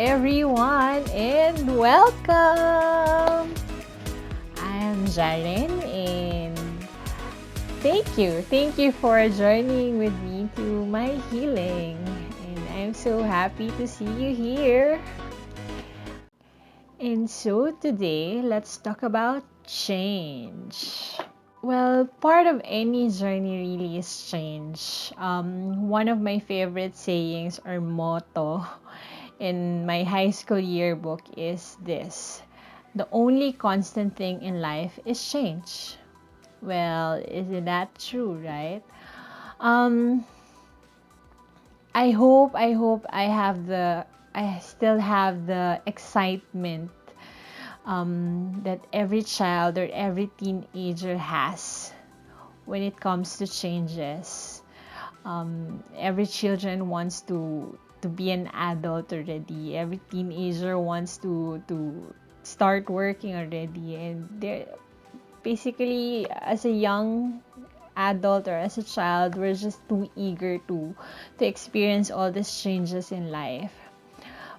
everyone, and welcome! I'm Jaren, and thank you for joining with me to my healing. And I'm so happy to see you here. And so today, let's talk about change. Well, part of any journey really is change. One of my favorite sayings or motto in my high school yearbook is this: the only constant thing in life is change. Well, isn't that true, right? Um, I still have the excitement that every child or every teenager has when it comes to changes. Every children wants to be an adult already. Every teenager wants to start working already, and they're basically, as a young adult or as a child, we're just too eager to experience all these changes in life.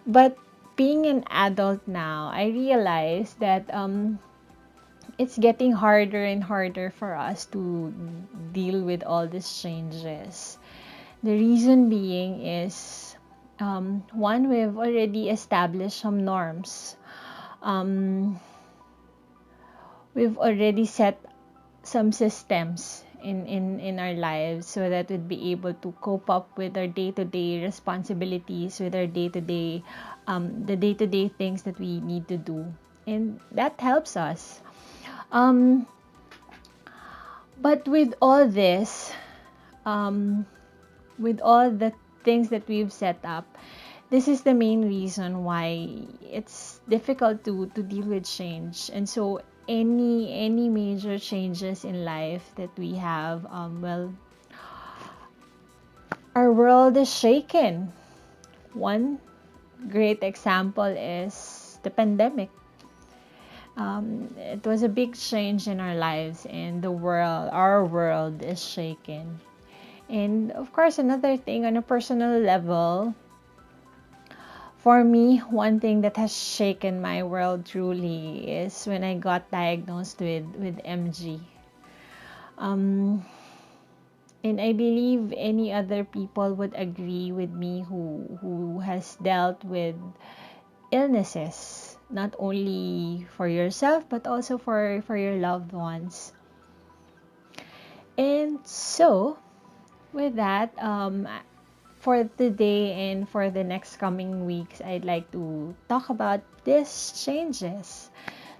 But being an adult now, I realize that it's getting harder and harder for us to deal with all these changes. The reason being is, one, we've already established some norms. Um, we've already set some systems in our lives so that we'd be able to cope up with our day-to-day responsibilities, with our day-to-day, the day-to-day things that we need to do. And that helps us. Um, but um, with all the things that we've set up, this is the main reason why it's difficult to deal with change. And so any major changes in life that we have, our world is shaken. One great example is the pandemic. It was a big change in our lives, and our world is shaken. And of course, another thing on a personal level, for me, one thing that has shaken my world truly is when I got diagnosed with MG. Um, and I believe any other people would agree with me who has dealt with illnesses, not only for yourself but also for your loved ones. And so, with that, for today and for the next coming weeks, I'd like to talk about these changes.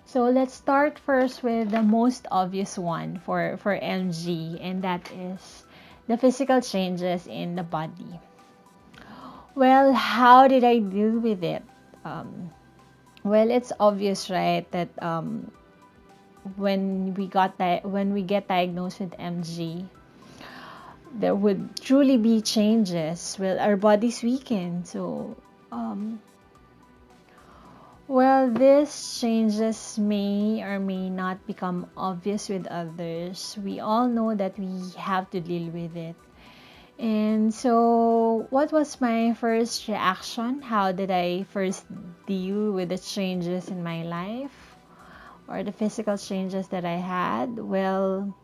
So let's start first with the most obvious one for MG, and that is the physical changes in the body. Well, how did I deal with it? Well, it's obvious, right, that when we get diagnosed with MG, there would truly be changes. Well, our bodies weaken. So, these changes may or may not become obvious with others. We all know that we have to deal with it. And so, what was my first reaction? How did I first deal with the changes in my life or the physical changes that I had? Well,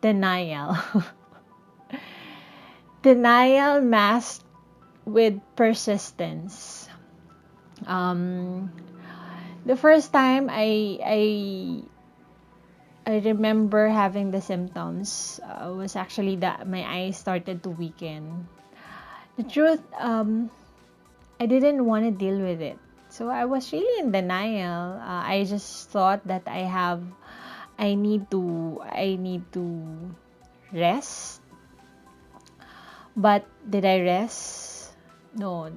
denial. Denial masked with persistence. Um, the first time I remember having the symptoms was actually that my eyes started to weaken. The truth, I didn't want to deal with it, so I was really in denial. I just thought that I need to rest. But did I rest? No,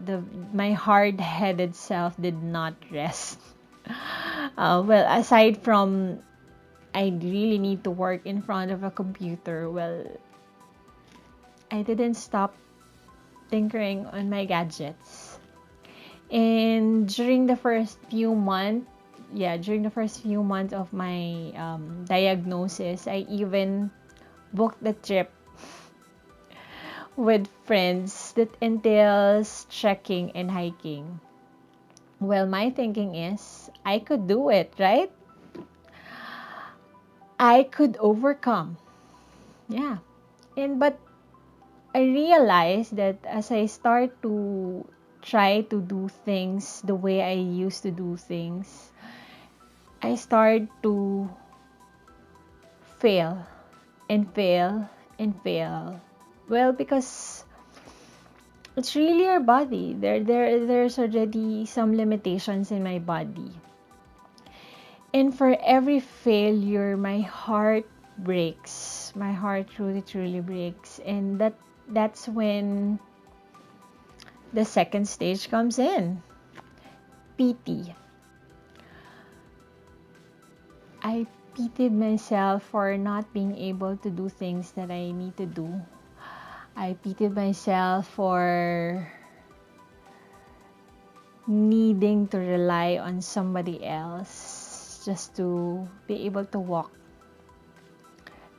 my hard-headed self did not rest. Aside from I really need to work in front of a computer, well, I didn't stop tinkering on my gadgets. And during the first few months of my diagnosis, I even booked the trip with friends that entails trekking and hiking. Well, my thinking is I could do it, right? I could overcome. Yeah. And but I realized that as I start to try to do things the way I used to do things, I start to fail and fail and fail. Well, because it's really our body. There's already some limitations in my body. And for every failure, my heart breaks. My heart truly, truly breaks. And that's when the second stage comes in. Pity. I pitied myself for not being able to do things that I need to do. I pitied myself for needing to rely on somebody else just to be able to walk,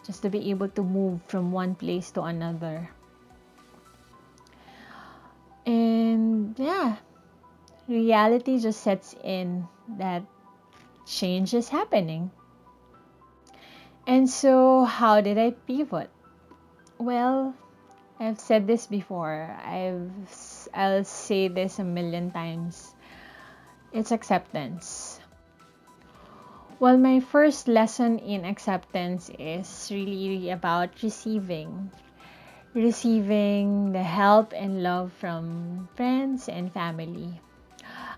just to be able to move from one place to another. And yeah, reality just sets in that change is happening. And so, how did I pivot? Well, I've said this before. I'll say this a million times. It's acceptance. Well, my first lesson in acceptance is really about receiving the help and love from friends and family.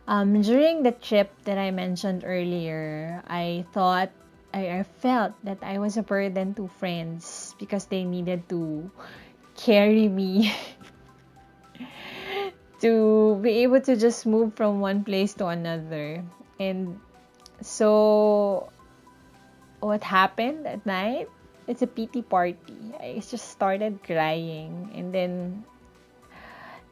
During the trip that I mentioned earlier, I felt that I was a burden to friends because they needed to carry me to be able to just move from one place to another. And so, what happened at night? It's a pity party. I just started crying. And then,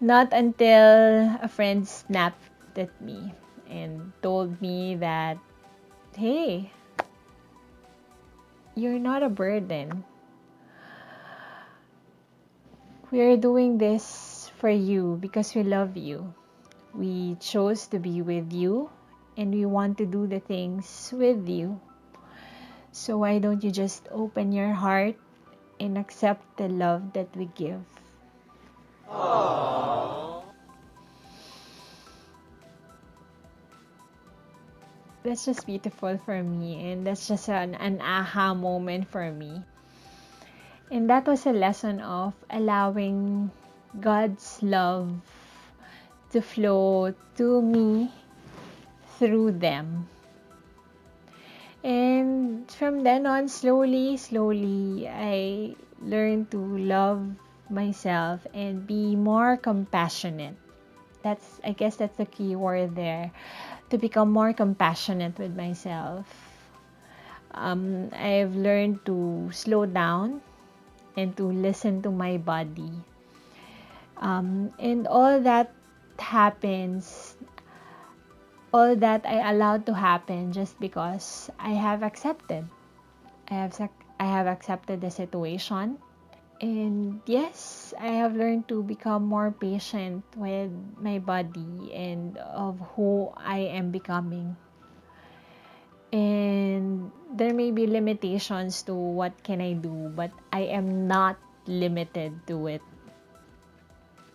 not until a friend snapped at me and told me that, hey, you're not a burden. We're doing this for you because we love you. We chose to be with you and we want to do the things with you. So why don't you just open your heart and accept the love that we give? Aww. That's just beautiful for me, and that's just an aha moment for me. And that was a lesson of allowing God's love to flow to me through them. And from then on, slowly, I learned to love myself and be more compassionate. I guess that's the key word there, to become more compassionate with myself. I've learned to slow down and to listen to my body. And happens, all that I allowed to happen just because I have accepted. I have accepted the situation. And yes, I have learned to become more patient with my body and of who I am becoming. And there may be limitations to what can I do, but I am not limited to it.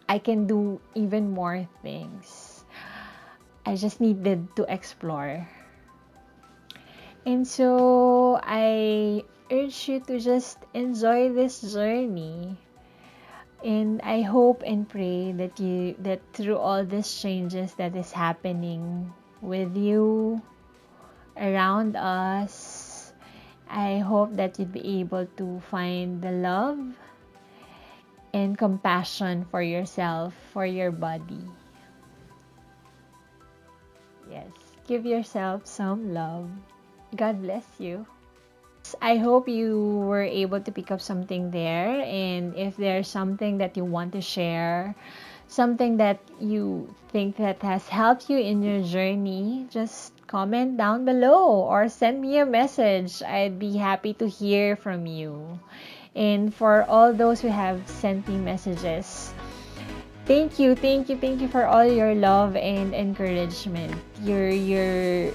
I can do even more things. I just needed to explore. And so I urge you to just enjoy this journey. And I hope and pray that through all these changes that is happening with you, around us, I hope that you'd be able to find the love and compassion for yourself, for your body. Yes, give yourself some love. God bless you. I hope you were able to pick up something there. And if there's something that you want to share, something that you think that has helped you in your journey, just comment down below or send me a message. I'd be happy to hear from you. And for all those who have sent me messages, thank you, thank you, thank you for all your love and encouragement. Your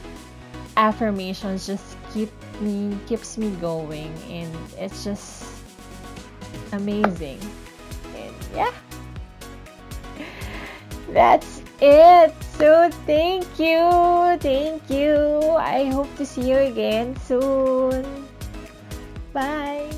affirmations just keeps me going, and it's just amazing. And yeah, that's it. So thank you, thank you. I hope to see you again soon. Bye.